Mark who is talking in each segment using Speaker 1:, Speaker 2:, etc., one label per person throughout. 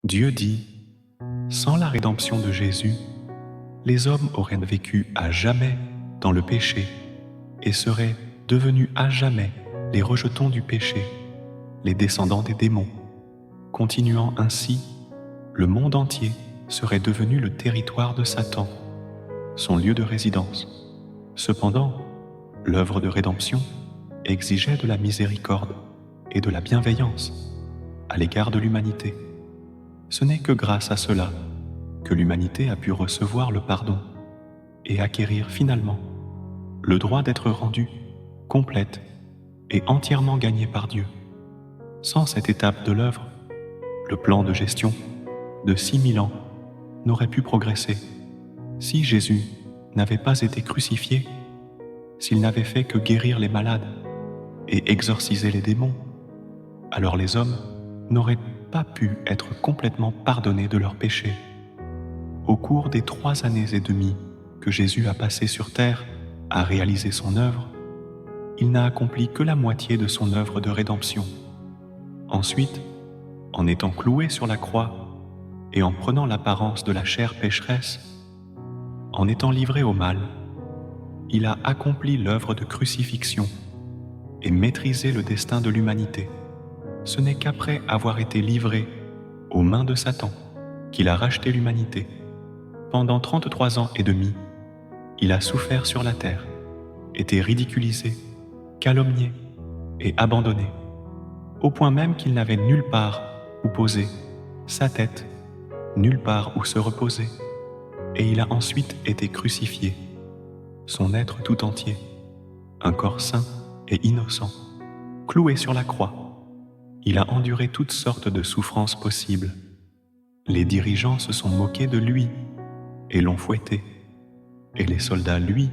Speaker 1: Dieu dit, sans la rédemption de Jésus, les hommes auraient vécu à jamais dans le péché et seraient devenus à jamais les rejetons du péché, les descendants des démons. Continuant ainsi, le monde entier serait devenu le territoire de Satan, son lieu de résidence. Cependant, l'œuvre de rédemption exigeait de la miséricorde et de la bienveillance à l'égard de l'humanité. Ce n'est que grâce à cela que l'humanité a pu recevoir le pardon et acquérir finalement le droit d'être rendue complète et entièrement gagnée par Dieu. Sans cette étape de l'œuvre, le plan de gestion de 6000 ans n'aurait pu progresser. Si Jésus n'avait pas été crucifié, s'il n'avait fait que guérir les malades et exorciser les démons, alors les hommes n'auraient pas pu être complètement pardonnés de leurs péchés. Au cours des 3 années et demie que Jésus a passé sur terre à réaliser son œuvre, il n'a accompli que la moitié de son œuvre de rédemption. Ensuite, en étant cloué sur la croix et en prenant l'apparence de la chair pécheresse, en étant livré au mal, il a accompli l'œuvre de crucifixion et maîtrisé le destin de l'humanité. Ce n'est qu'après avoir été livré aux mains de Satan qu'il a racheté l'humanité. Pendant 33 ans et demi, il a souffert sur la terre, été ridiculisé, calomnié et abandonné, au point même qu'il n'avait nulle part où poser sa tête, nulle part où se reposer, et il a ensuite été crucifié, son être tout entier, un corps saint et innocent, cloué sur la croix. Il a enduré toutes sortes de souffrances possibles. Les dirigeants se sont moqués de lui et l'ont fouetté, et les soldats, lui,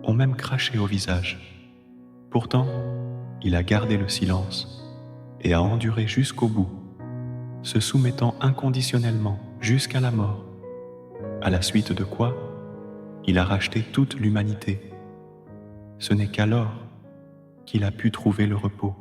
Speaker 1: ont même craché au visage. Pourtant, il a gardé le silence et a enduré jusqu'au bout, se soumettant inconditionnellement jusqu'à la mort, à la suite de quoi il a racheté toute l'humanité. Ce n'est qu'alors qu'il a pu trouver le repos.